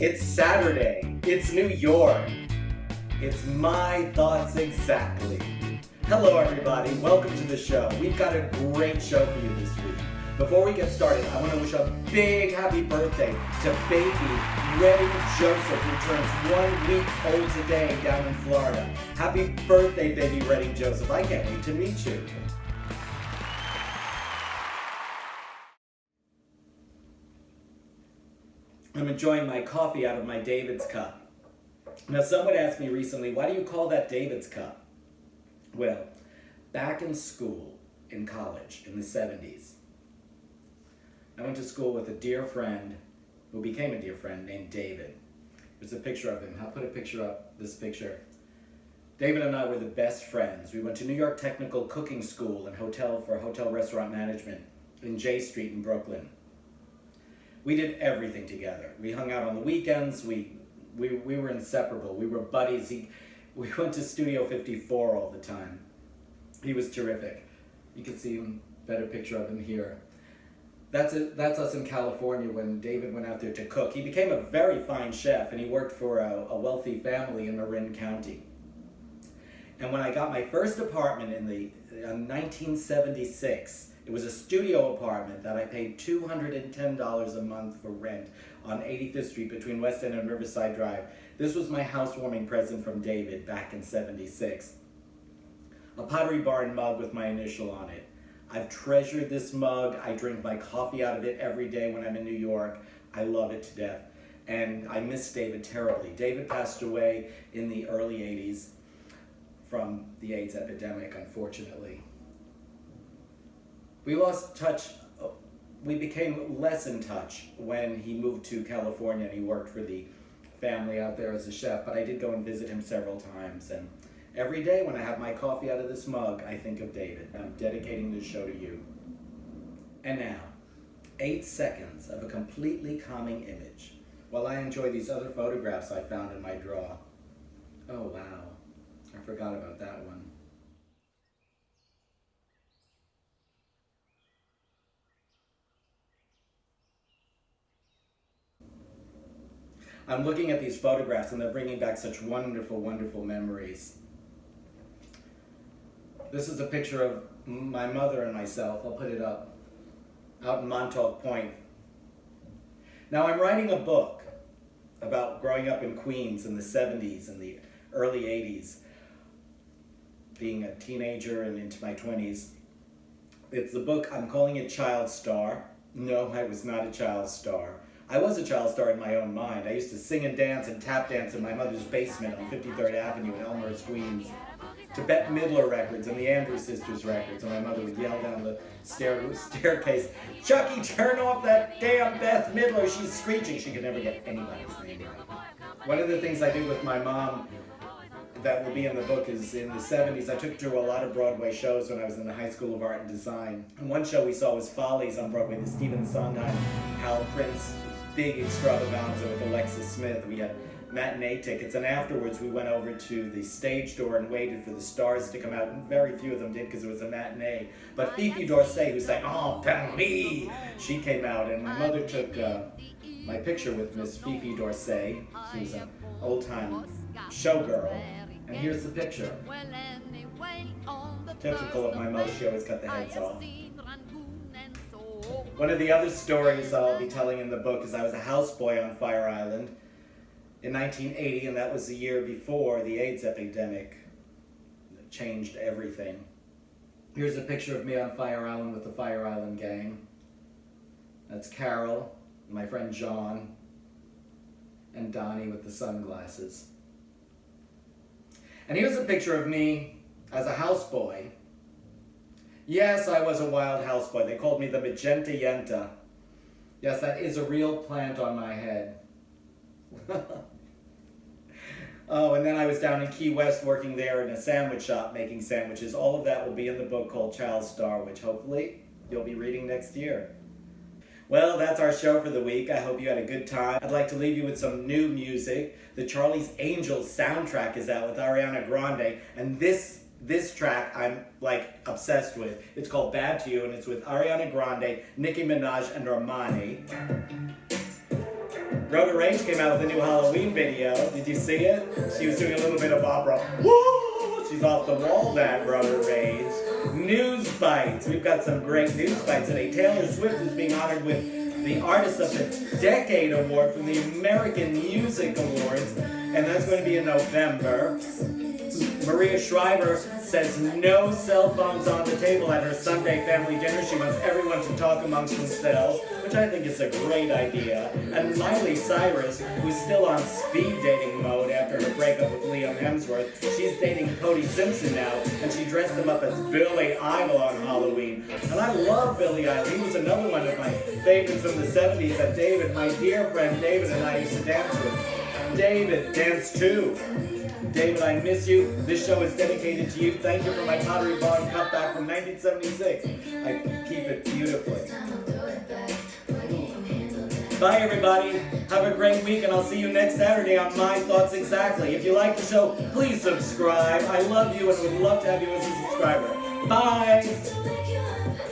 It's Saturday. It's New York. It's my thoughts exactly. Hello everybody, welcome to the show. We've got a great show for you this week. Before we get started, I want to wish a big happy birthday to baby Redding Joseph, who turns 1 week old today down in Florida. Happy birthday, baby Redding Joseph. I can't wait to meet you. I'm enjoying my coffee out of my David's cup. Now, someone asked me recently, why do you call that David's cup? Well, back in school, in college, in the 70s, I went to school with a dear friend who became a dear friend named David. There's a picture of him. I'll put a picture up, this picture. David and I were the best friends. We went to New York Technical Cooking School and hotel restaurant management in J Street in Brooklyn. We did everything together. We hung out on the weekends. We were inseparable. We were buddies. We went to Studio 54 all the time. He was terrific. You can see a better picture of him here. That's us in California when David went out there to cook. He became a very fine chef, and he worked for a wealthy family in Marin County. And when I got my first apartment in 1976, it was a studio apartment that I paid $210 a month for rent on 85th Street between West End and Riverside Drive. This was my housewarming present from David back in '76. A Pottery Barn mug with my initial on it. I've treasured this mug. I drink my coffee out of it every day when I'm in New York. I love it to death. And I miss David terribly. David passed away in the early 80s from the AIDS epidemic, unfortunately. We lost touch. We became less in touch when he moved to California and he worked for the family out there as a chef, but I did go and visit him several times. And every day when I have my coffee out of this mug, I think of David. I'm dedicating this show to you. And now, 8 seconds of a completely calming image while I enjoy these other photographs I found in my drawer. Oh wow, I forgot about that one. I'm looking at these photographs and they're bringing back such wonderful, wonderful memories. This is a picture of my mother and myself. I'll put it up, out in Montauk Point. Now I'm writing a book about growing up in Queens in the 70s and the early 80s, being a teenager and into my 20s. It's the book, I'm calling it Child Star. No, I was not a child star. I was a child star in my own mind. I used to sing and dance and tap dance in my mother's basement on 53rd Avenue in Elmhurst, Queens, to Bette Midler records and the Andrews Sisters records, and my mother would yell down the staircase, "Chucky, turn off that damn Bette Midler, she's screeching." She could never get anybody's name right. One of the things I did with my mom that will be in the book is in the 70s, I took her to a lot of Broadway shows when I was in the High School of Art and Design. And one show we saw was Follies on Broadway, the Stephen Sondheim, Hal Prince, big extravaganza with Alexis Smith. We had matinee tickets, and afterwards we went over to the stage door and waited for the stars to come out, and very few of them did because it was a matinee. But Fifi Dorsey, who sang "Oh Paris," she came out, and my mother took my picture with Miss Fifi Dorsey. She was an old-time showgirl, and here's the picture. Typical of my mother, she always cut the heads off. One of the other stories I'll be telling in the book is I was a houseboy on Fire Island in 1980, and that was the year before the AIDS epidemic changed everything. Here's a picture of me on Fire Island with the Fire Island gang. That's Carol, my friend John, and Donnie with the sunglasses. And here's a picture of me as a houseboy. Yes, I was a wild houseboy. They called me the Magenta Yenta. Yes, that is a real plant on my head. Oh, and then I was down in Key West working there in a sandwich shop making sandwiches. All of that will be in the book called Child Star, which hopefully you'll be reading next year. Well, that's our show for the week. I hope you had a good time. I'd like to leave you with some new music. The Charlie's Angels soundtrack is out with Ariana Grande, and this track I'm like obsessed with. It's called Bad to You, and it's with Ariana Grande, Nicki Minaj, and Normani. Rhoda Rage came out with a new Halloween video. Did you see it? She was doing a little bit of opera. Woo! She's off the wall, that Rhoda Rage. News bites. We've got some great news bites today. Taylor Swift is being honored with the Artist of the Decade Award from the American Music Awards, and that's going to be in November. Maria Shriver says no cell phones on the table at her Sunday family dinner. She wants everyone to talk amongst themselves, which I think is a great idea. And Miley Cyrus, who's still on speed dating mode after her breakup with Liam Hemsworth, she's dating Cody Simpson now, and she dressed him up as Billy Idol on Halloween. And I love Billy Idol. He was another one of my favorites from the 70s that David, my dear friend David, and I used to dance with. David, dance too. David, I miss you. This show is dedicated to you. Thank you for my Pottery Barn cup back from 1976. I keep it beautifully. Bye, everybody. Have a great week, and I'll see you next Saturday on My Thoughts Exactly. If you like the show, please subscribe. I love you and would love to have you as a subscriber. Bye.